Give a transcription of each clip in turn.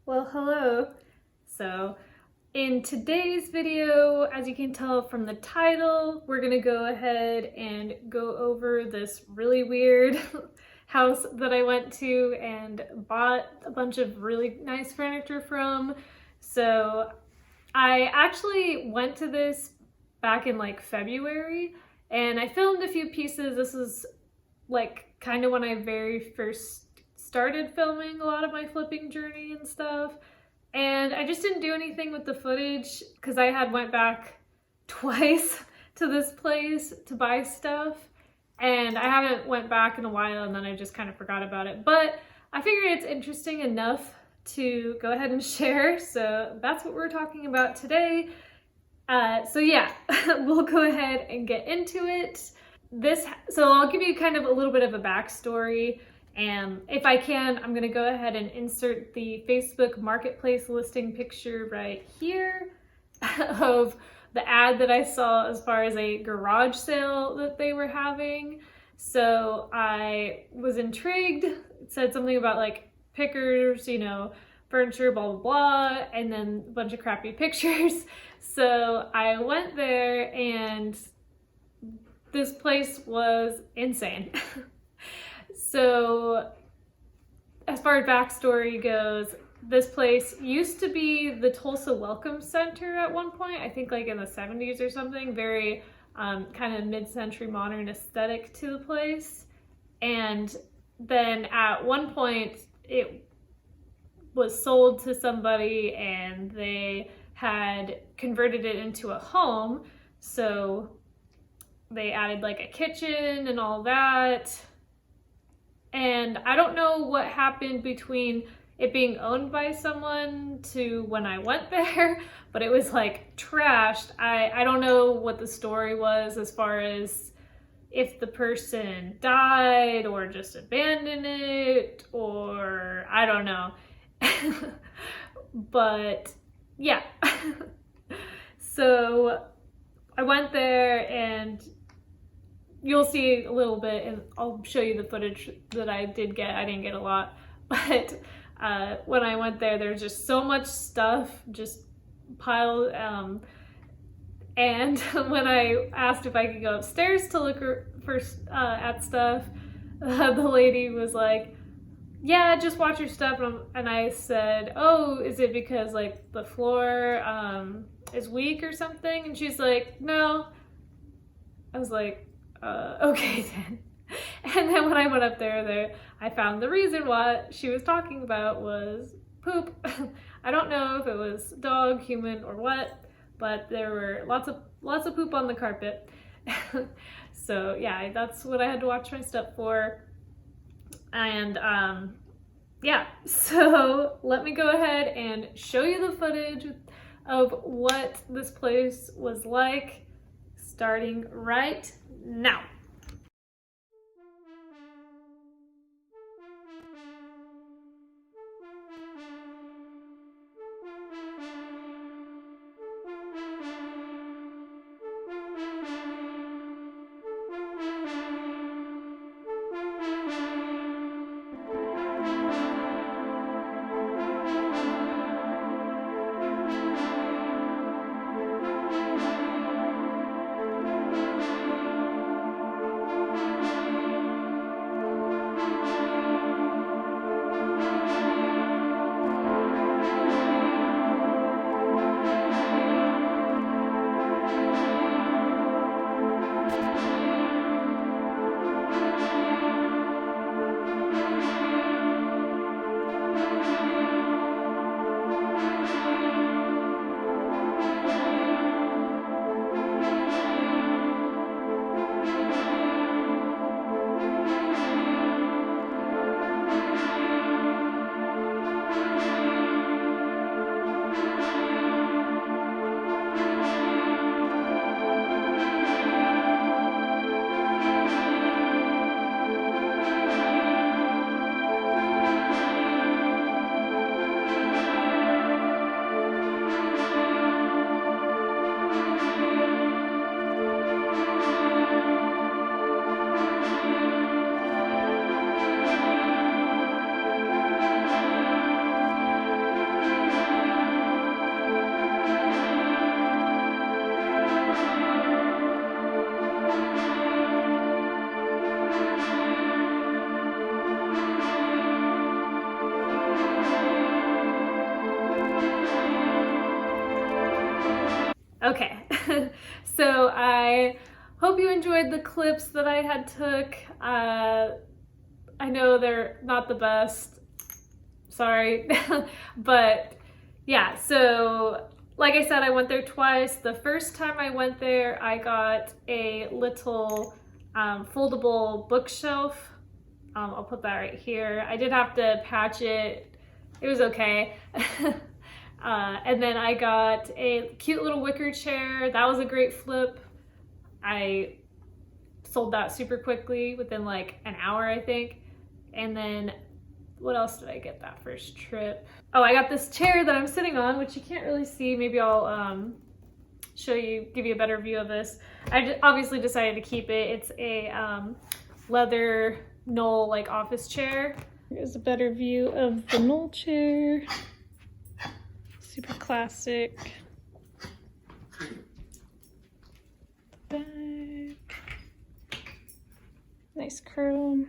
Well, hello. So, in today's video, as you can tell from the title, we're gonna go ahead and go over this really weird house that I went to and bought a bunch of really nice furniture from. So, I actually went to this back in like February and I filmed a few pieces. This is like kind of when I very first started filming a lot of my flipping journey and stuff. And I just didn't do anything with the footage because I had went back twice to this place to buy stuff. And I haven't went back in a while and then I just kind of forgot about it. But I figured it's interesting enough to go ahead and share. So that's what we're talking about today. So yeah, we'll go ahead and get into it. So I'll give you kind of a little bit of a backstory, and if I can, I'm gonna go ahead and insert the Facebook Marketplace listing picture right here of the ad that I saw as far as a garage sale that they were having. So I was intrigued. It said something about like pickers, furniture, blah, blah, blah, and then a bunch of crappy pictures. So I went there and this place was insane. So as far as backstory goes, this place used to be the Tulsa Welcome Center at one point, I think like in the 70s or something, very kind of mid-century modern aesthetic to the place. And then at one point it was sold to somebody and they had converted it into a home. So they added like a kitchen and all that. And I don't know what happened between it being owned by someone to when I went there, but it was like trashed. I don't know what the story was as far as if the person died or just abandoned it, or I don't know. But yeah. So I went there and you'll see a little bit, and I'll show you the footage that I did get. I didn't get a lot, but when I went there, there's just so much stuff just piled. And when I asked if I could go upstairs to look at stuff, the lady was like, "Yeah, just watch your stuff." And I said, "Oh, is it because like the floor is weak or something?" And she's like, "No." I was like, okay then. And then when I went up there, I found the reason what she was talking about was poop. I don't know if it was dog, human, or what, but there were lots of poop on the carpet. So yeah, that's what I had to watch my stuff for. And yeah, so let me go ahead and show you the footage of what this place was like, starting right now. Okay, so I hope you enjoyed the clips that I had took. I know they're not the best, sorry, but yeah, so like I said, I went there twice. The first time I went there, I got a little foldable bookshelf. I'll put that right here. I did have to patch it. It was okay. And then I got a cute little wicker chair. That was a great flip. I sold that super quickly within like an hour, I think. And then what else did I get that first trip? Oh, I got this chair that I'm sitting on, which you can't really see. Maybe I'll show you, give you a better view of this. I obviously decided to keep it. It's a leather Knoll like office chair. Here's a better view of the Knoll chair. Super classic. Back. Nice chrome.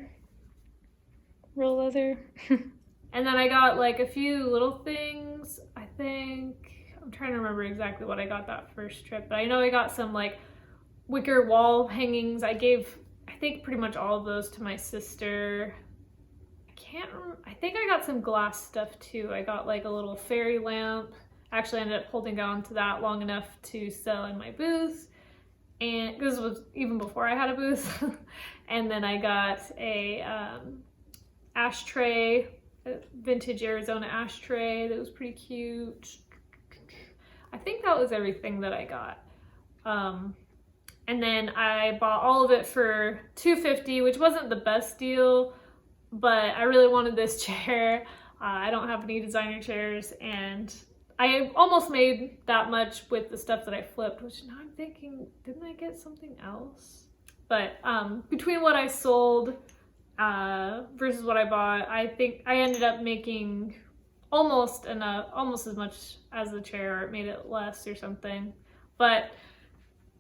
Real leather. And then I got like a few little things. I think, I'm trying to remember exactly what I got that first trip, but I know I got some like wicker wall hangings. I gave, I think, pretty much all of those to my sister. I think I got some glass stuff too. I got like a little fairy lamp. Actually ended up holding on to that long enough to sell in my booth. And this was even before I had a booth. And then I got a ashtray, a vintage Arizona ashtray that was pretty cute. I think that was everything that I got. And then I bought all of it for $250, which wasn't the best deal, but I really wanted this chair. I don't have any designer chairs, and I almost made that much with the stuff that I flipped, which now I'm thinking, didn't I get something else? But between what I sold versus what I bought, I think I ended up making almost as much as the chair, or it made it less or something. But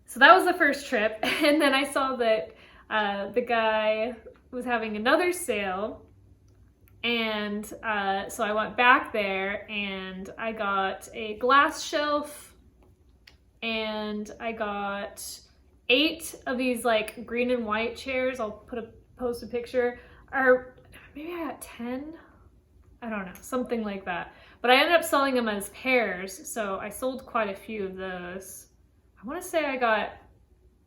so that was the first trip, and then I saw that the guy was having another sale, and so I went back there and I got a glass shelf, and I got 8 of these like green and white chairs. I'll post a picture, or maybe I got 10. I don't know, something like that. But I ended up selling them as pairs, so I sold quite a few of those. I want to say I got,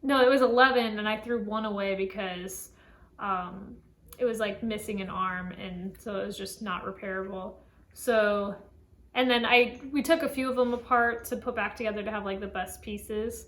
no, it was 11, and I threw one away because it was like missing an arm, and so it was just not repairable. So, and then we took a few of them apart to put back together to have like the best pieces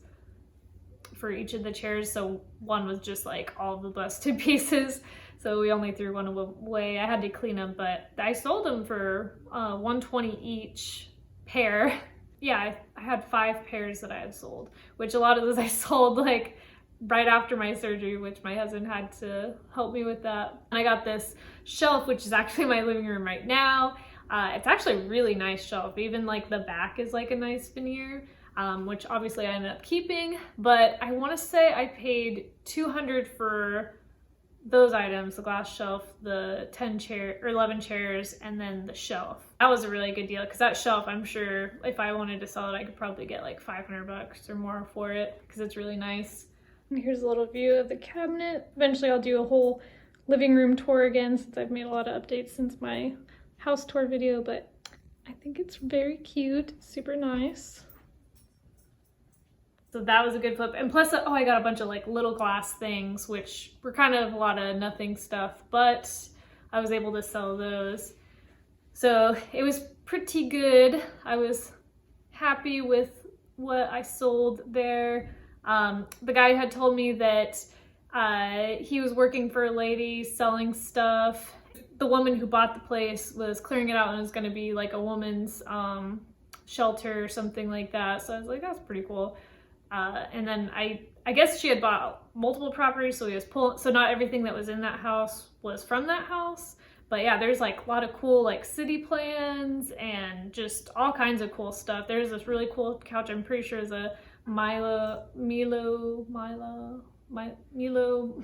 for each of the chairs. So one was just like all the busted pieces. So we only threw one away. I had to clean them, but I sold them for $120 each pair. Yeah, I had 5 pairs that I had sold, which a lot of those I sold like right after my surgery, which my husband had to help me with that. And I got this shelf, which is actually my living room right now. It's actually a really nice shelf. Even like the back is like a nice veneer, which obviously I ended up keeping. But I want to say I paid $200 for those items, the glass shelf, the 11 chairs, and then the shelf. That was a really good deal, because that shelf, I'm sure if I wanted to sell it, I could probably get like $500 or more for it, because it's really nice. And here's a little view of the cabinet. Eventually I'll do a whole living room tour again, since I've made a lot of updates since my house tour video, but I think it's very cute, super nice. So that was a good flip. And plus, oh, I got a bunch of like little glass things, which were kind of a lot of nothing stuff, but I was able to sell those. So it was pretty good. I was happy with what I sold there. The guy had told me that he was working for a lady selling stuff. The woman who bought the place was clearing it out, and it was going to be like a woman's shelter or something like that. So I was like, that's pretty cool. And then I guess she had bought multiple properties, so he was so not everything that was in that house was from that house. But yeah, there's like a lot of cool like city plans and just all kinds of cool stuff. There's this really cool couch. I'm pretty sure is a Milo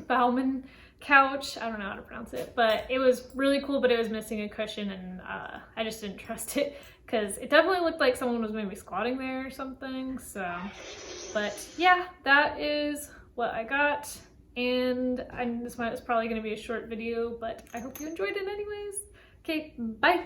Bauman couch. I don't know how to pronounce it, but it was really cool, but it was missing a cushion, and I just didn't trust it because it definitely looked like someone was maybe squatting there or something. So, but yeah, that is what I got. And this is probably going to be a short video, but I hope you enjoyed it anyways. Okay, bye!